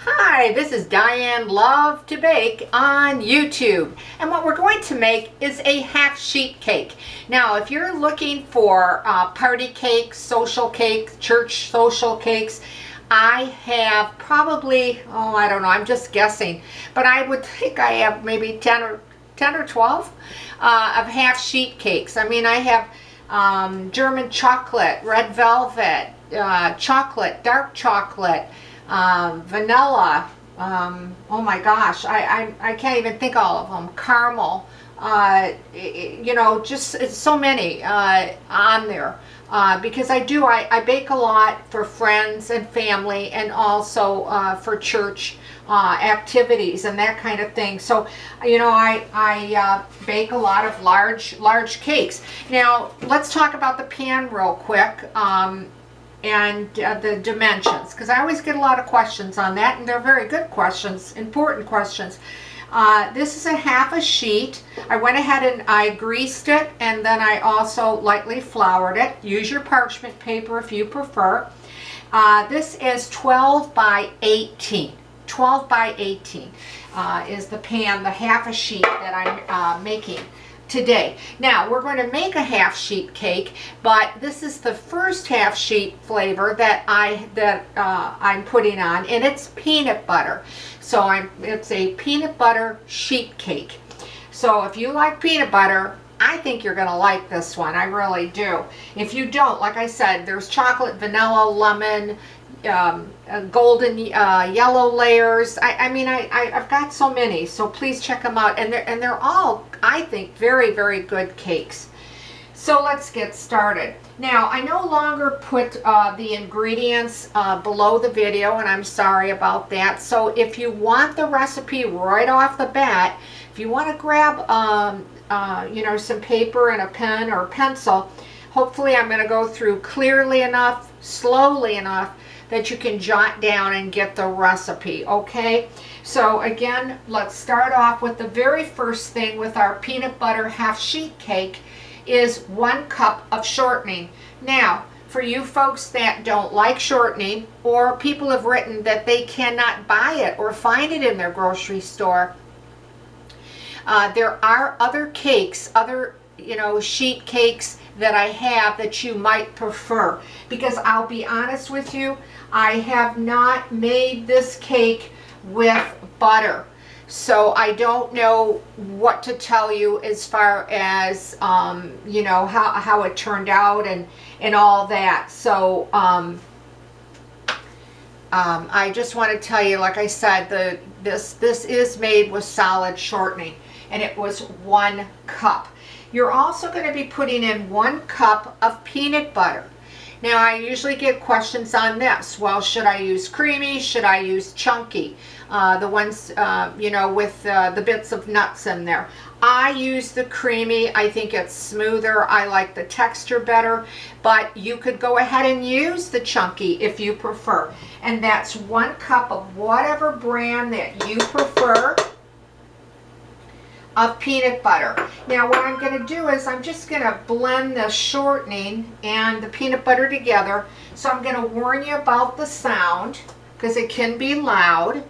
Hi, this is Diane Lovetobake on YouTube, and what we're going to make is a half sheet cake. Now, if you're looking for party cakes, social cakes, church social cakes, I have probably, I don't know, I'm just guessing, but I would think I have maybe 10 or 12 of half sheet cakes. I mean, I have German chocolate, red velvet, chocolate, dark chocolate, vanilla, oh my gosh, I can't even think all of them, caramel, you know, just it's so many on there, because I bake a lot for friends and family, and also for church activities and that kind of thing. So, you know, I bake a lot of large cakes. Now, let's talk about the pan real quick. And the dimensions, because I always get a lot of questions on that, and they're very good questions, important questions. This is a half a sheet. I went ahead and I greased it, and then I also lightly floured it. Use your parchment paper if you prefer. This is 12 by 18. 12 by 18 is the pan, the half a sheet that I'm making today. Now we're going to make a half sheet cake, but this is the first half sheet flavor that I'm putting on, and it's peanut butter. So it's a peanut butter sheet cake. So if you like peanut butter, I think you're going to like this one. I really do. If you don't, like I said, there's chocolate, vanilla, lemon, golden yellow layers. I've got so many, so please check them out, and they're all, I think, very good cakes. So let's get started. Now, I no longer put the ingredients below the video, and I'm sorry about that. So if you want the recipe right off the bat, if you want to grab you know, some paper and a pen or pencil, hopefully I'm going to go through clearly enough, slowly enough, that you can jot down and get the recipe, okay? So again, let's start off with the very first thing with our peanut butter half sheet cake is 1 cup of shortening. Now, for you folks that don't like shortening, or people have written that they cannot buy it or find it in their grocery store, there are other cakes, other, you know, sheet cakes that I have that you might prefer, because I'll be honest with you, I have not made this cake with butter, so I don't know what to tell you as far as you know, how it turned out and all that. So I just want to tell you, like I said, this is made with solid shortening, and it was 1 cup. You're also going to be putting in 1 cup of peanut butter. Now, I usually get questions on this. Well, should I use creamy? Should I use chunky? The ones, you know, with the bits of nuts in there. I use the creamy. I think it's smoother. I like the texture better. But you could go ahead and use the chunky if you prefer. And that's 1 cup of whatever brand that you prefer of peanut butter. Now what I'm going to do is I'm just going to blend the shortening and the peanut butter together. So I'm going to warn you about the sound, because it can be loud.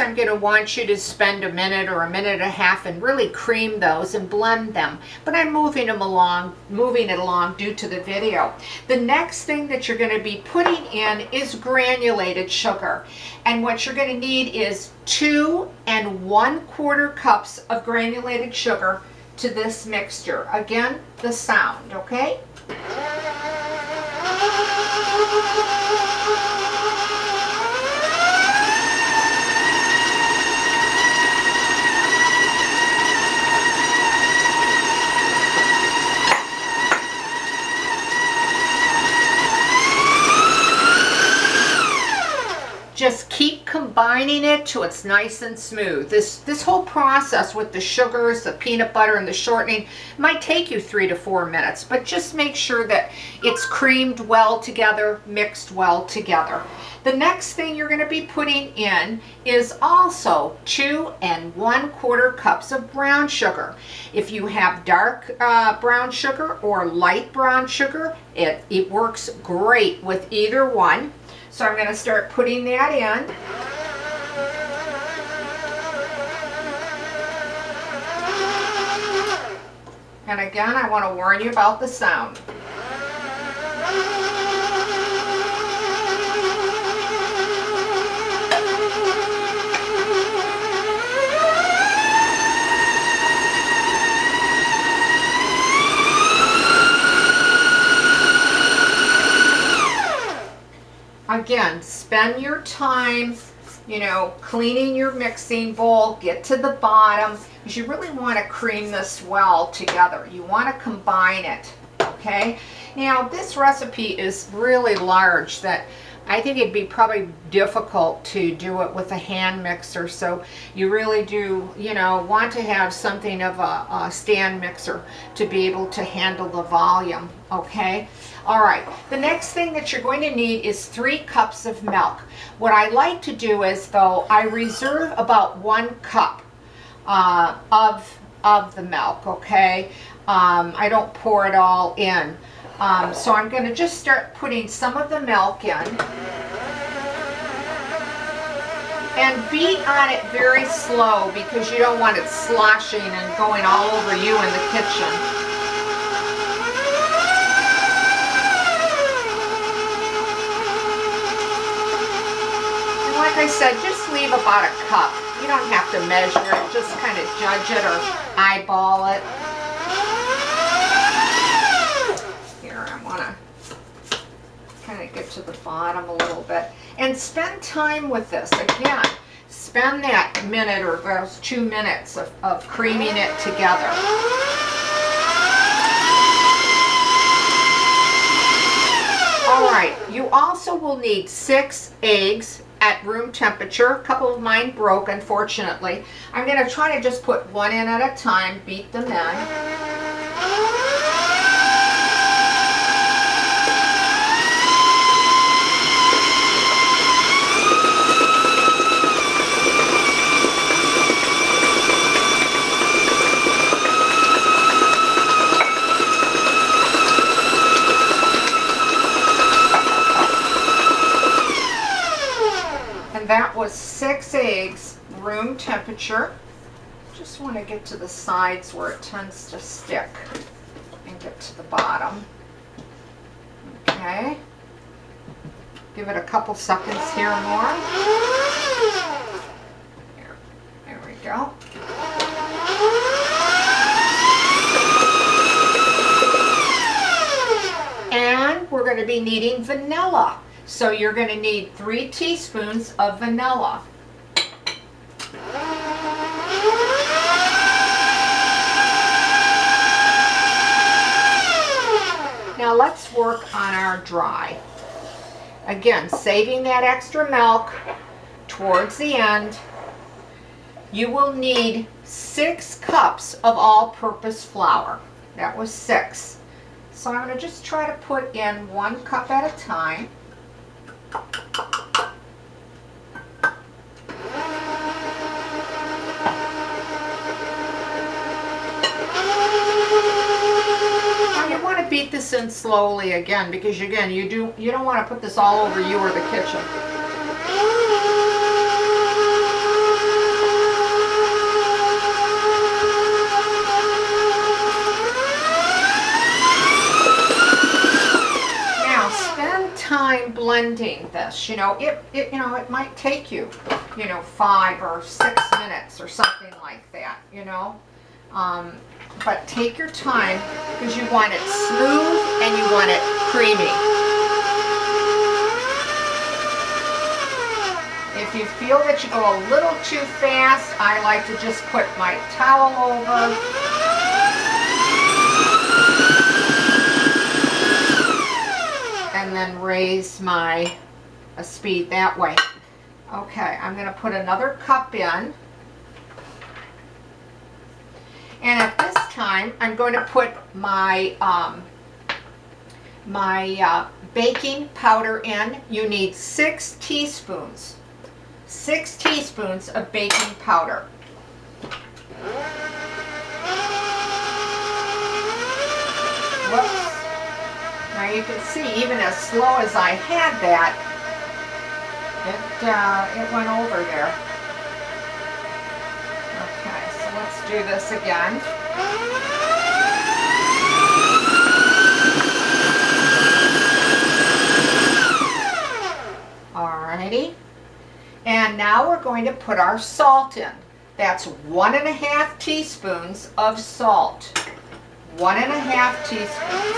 I'm going to want you to spend a minute or a minute and a half and really cream those and blend them, but I'm moving it along due to the video. The next thing that you're going to be putting in is granulated sugar, and what you're going to need is 2 1/4 cups of granulated sugar to this mixture. Again, the sound, okay? Just keep combining it till it's nice and smooth. This whole process with the sugars, the peanut butter, and the shortening might take you 3 to 4 minutes, but just make sure that it's creamed well together, mixed well together. The next thing you're going to be putting in is also 2 1/4 cups of brown sugar. If you have dark brown sugar or light brown sugar, it works great with either one. So I'm going to start putting that in. And again, I want to warn you about the sound. Again, spend your time, cleaning your mixing bowl, get to the bottom, because you really want to cream this well together. You want to combine it, okay? Now, this recipe is really large that I think it'd be probably difficult to do it with a hand mixer, so you really do, want to have something of a stand mixer to be able to handle the volume, okay? All right, the next thing that you're going to need is 3 cups of milk. What I like to do is, though, I reserve about 1 cup of the milk, okay? I don't pour it all in. So I'm going to just start putting some of the milk in and beat on it very slow because you don't want it sloshing and going all over you in the kitchen. Like I said, just leave about a cup. You don't have to measure it, just kind of judge it or eyeball it. Here, I want to kind of get to the bottom a little bit. And spend time with this. Again, spend that minute or those 2 minutes of creaming it together. All right, you also will need 6 eggs at room temperature. A couple of mine broke, unfortunately. I'm going to try to just put 1 in at a time, beat them in. That was 6 eggs, room temperature. Just want to get to the sides where it tends to stick and get to the bottom. Okay. Give it a couple seconds here more. There we go. And we're going to be needing vanilla. So you're going to need 3 teaspoons of vanilla. Now let's work on our dry. Again, saving that extra milk towards the end. You will need 6 cups of all-purpose flour. That was 6. So I'm going to just try to put in 1 cup at a time. Now you want to beat this in slowly again because again you don't want to put this all over you or the kitchen. Time blending this, it might take you 5 or 6 minutes or something like that, but take your time because you want it smooth and you want it creamy. If you feel that you go a little too fast, I like to just put my towel over. And then raise my speed that way. Okay, I'm going to put another cup in. And at this time, I'm going to put my my baking powder in. You need 6 teaspoons. 6 teaspoons of baking powder. Whoops. Now you can see, even as slow as I had that, it went over there. Okay, so let's do this again. Alrighty. And now we're going to put our salt in. That's 1½ teaspoons of salt. 1½ teaspoons.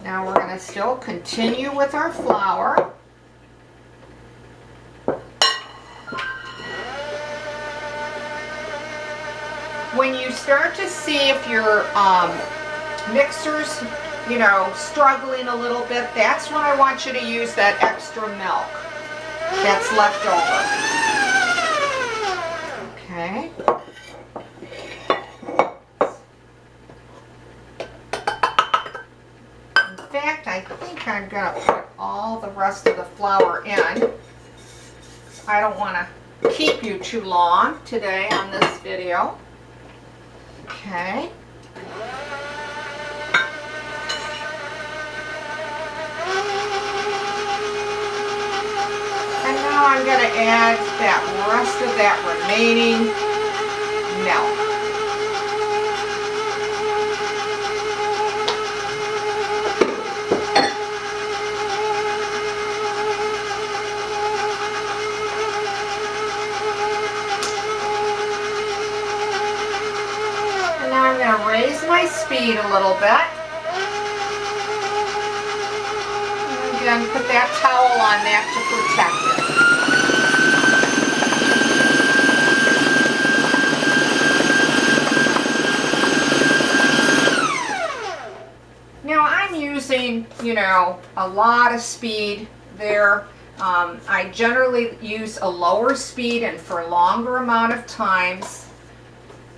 Now we're going to still continue with our flour. When you start to see if your mixer's, struggling a little bit, that's when I want you to use that extra milk that's left over. Okay. In fact, I think I'm going to put all the rest of the flour in. I don't want to keep you too long today on this video. Okay. And now I'm going to add that rest of that remaining milk. I'm going to raise my speed a little bit. And again, put that towel on that to protect it. Now I'm using, a lot of speed there. I generally use a lower speed and for a longer amount of times.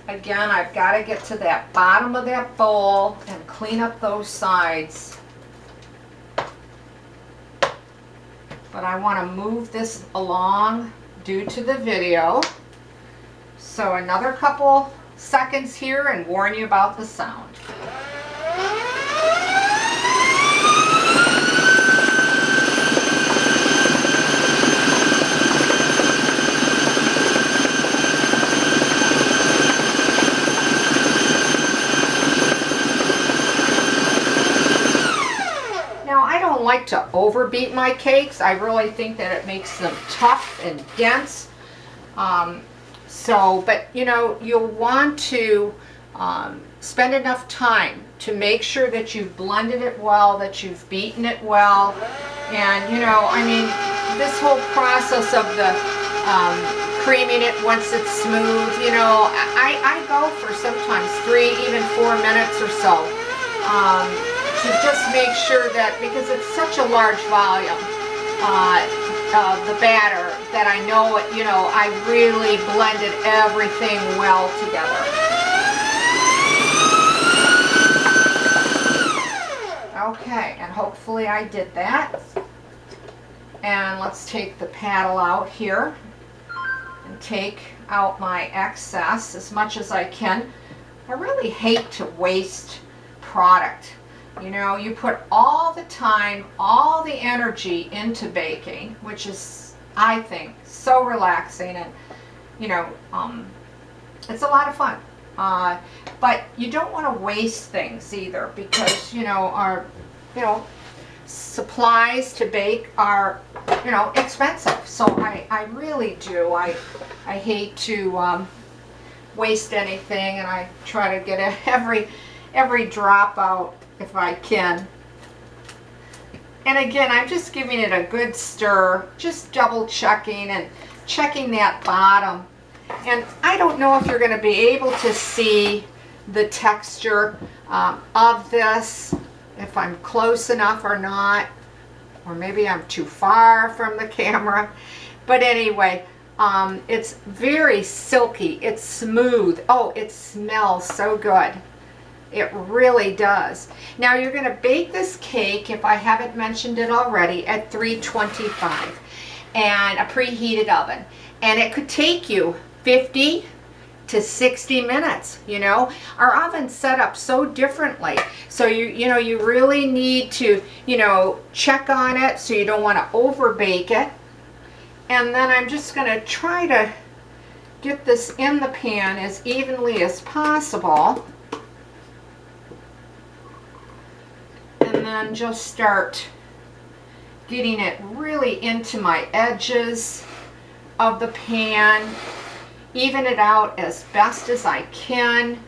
Again, I've got to get to that bottom of that bowl and clean up those sides. But I want to move this along due to the video. So another couple seconds here and warn you about the sound. Like to overbeat my cakes. I really think that it makes them tough and dense. But you'll want to spend enough time to make sure that you've blended it well, that you've beaten it well. And this whole process of the creaming it once it's smooth, I go for sometimes 3, even 4 minutes or so. To just make sure that, because it's such a large volume of the batter, that I know it, I really blended everything well together. Okay, and hopefully I did that. And let's take the paddle out here and take out my excess as much as I can. I really hate to waste product. You put all the time, all the energy into baking, which is, I think, so relaxing, and it's a lot of fun. But you don't want to waste things either, because our supplies to bake are expensive. So I really do. I hate to waste anything, and I try to get every drop out if I can. And again, I'm just giving it a good stir, just double checking and checking that bottom. And I don't know if you're going to be able to see the texture of this, if I'm close enough or not, or maybe I'm too far from the camera. But anyway, It's very silky. It's smooth. Oh, it smells so good. It really does. Now you're going to bake this cake, if I haven't mentioned it already, at 325 and a preheated oven. And it could take you 50 to 60 minutes. You know, our oven's set up so differently. So you really need to, check on it so you don't want to over bake it. And then I'm just going to try to get this in the pan as evenly as possible. And then just start getting it really into my edges of the pan. Even it out as best as I can.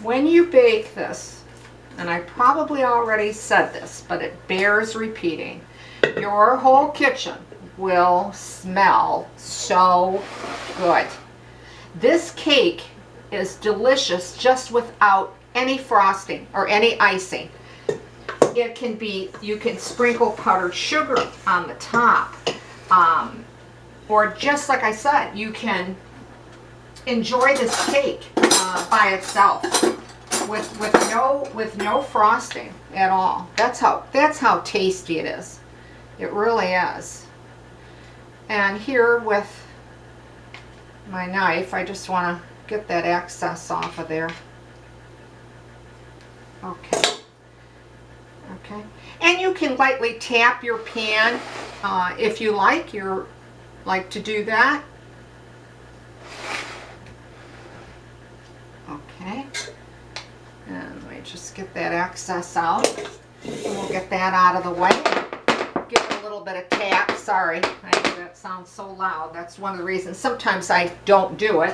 When you bake this, and I probably already said this, but it bears repeating, your whole kitchen will smell so good. This cake is delicious just without any frosting or any icing. It can be, you can sprinkle powdered sugar on the top, or just like I said, you can enjoy this cake by itself with no frosting at all. That's how tasty it is. It really is. And here with my knife, I just want to get that excess off of there. Okay. Okay. And you can lightly tap your pan if you like. You like to do that. Okay. And let me just get that excess out. And we'll get that out of the way. Give it a little bit of tap. Sorry, I know that sounds so loud. That's one of the reasons sometimes I don't do it.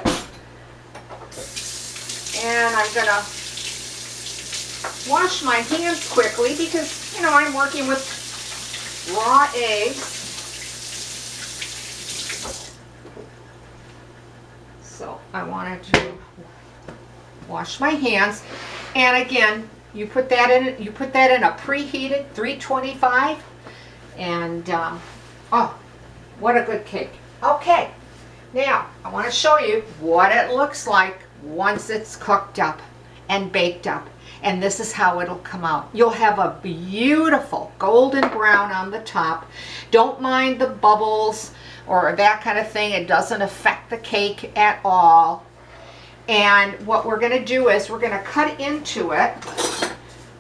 And I'm going to wash my hands quickly because, I'm working with raw eggs. So I wanted to wash my hands. And again, you put that in a preheated 325. And oh, what a good cake. Okay, now I want to show you what it looks like once it's cooked up and baked up. And this is how it'll come out. You'll have a beautiful golden brown on the top. Don't mind the bubbles or that kind of thing. It doesn't affect the cake at all. And what we're going to do is we're going to cut into it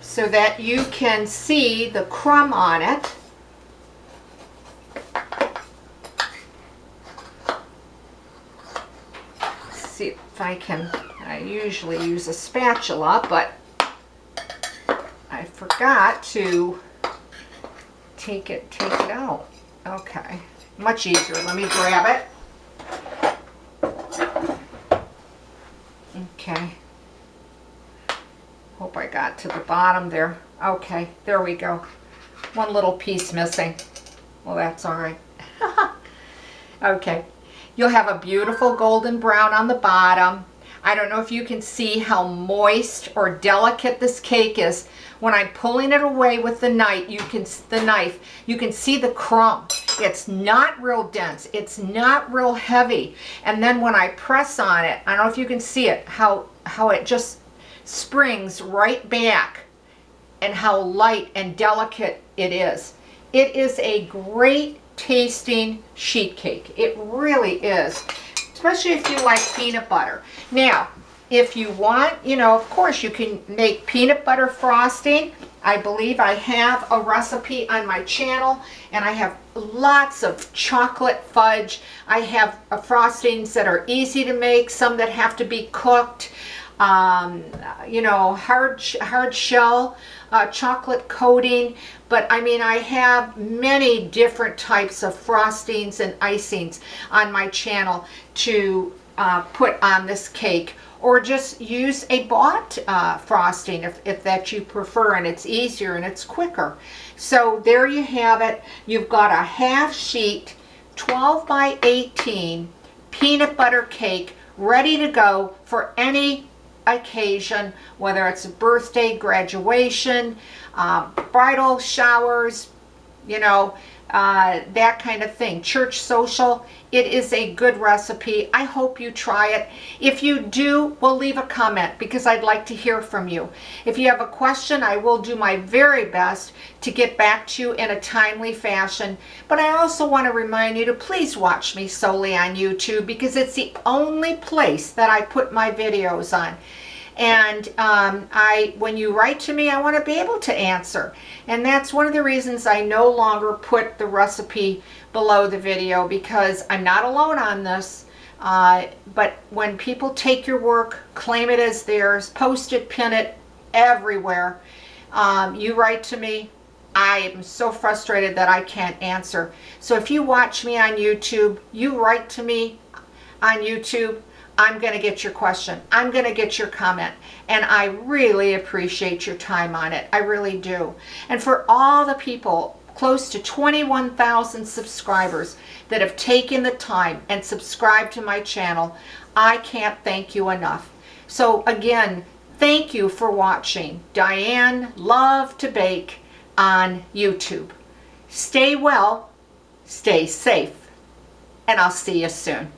so that you can see the crumb on it. See if I can. I usually use a spatula, but I forgot to take it out. Okay, much easier. Let me grab it. Okay. Hope I got to the bottom there. Okay, there we go. One little piece missing. Well, that's all right. Okay. You'll have a beautiful golden brown on the bottom. I don't know if you can see how moist or delicate this cake is. When I'm pulling it away with the knife, you can see the crumb. It's not real dense. It's not real heavy. And then when I press on it, I don't know if you can see it, how it just springs right back and how light and delicate it is. It is a great tasting sheet cake. It really is, especially if you like peanut butter. Now, if you want, of course you can make peanut butter frosting. I believe I have a recipe on my channel, and I have lots of chocolate fudge. I have frostings that are easy to make, some that have to be cooked. Hard shell chocolate coating. But I mean, I have many different types of frostings and icings on my channel to put on this cake, or just use a bought frosting if that you prefer, and it's easier and it's quicker. So there you have it. You've got a half sheet 12 by 18 peanut butter cake, ready to go for any occasion, whether it's a birthday, graduation, bridal showers, you know, that kind of thing. Church social. It is a good recipe. I hope you try it. If you do, well, leave a comment because I'd like to hear from you. If you have a question, I will do my very best to get back to you in a timely fashion. But I also want to remind you to please watch me solely on YouTube because it's the only place that I put my videos on. And when you write to me, I want to be able to answer. And that's one of the reasons I no longer put the recipe below the video, because I'm not alone on this. But when people take your work, claim it as theirs, post it, pin it everywhere, you write to me, I am so frustrated that I can't answer. So if you watch me on YouTube, you write to me on YouTube, I'm going to get your question. I'm going to get your comment. And I really appreciate your time on it. I really do. And for all the people, close to 21,000 subscribers that have taken the time and subscribed to my channel, I can't thank you enough. So again, thank you for watching Diane Lovetobake on YouTube. Stay well, stay safe, and I'll see you soon.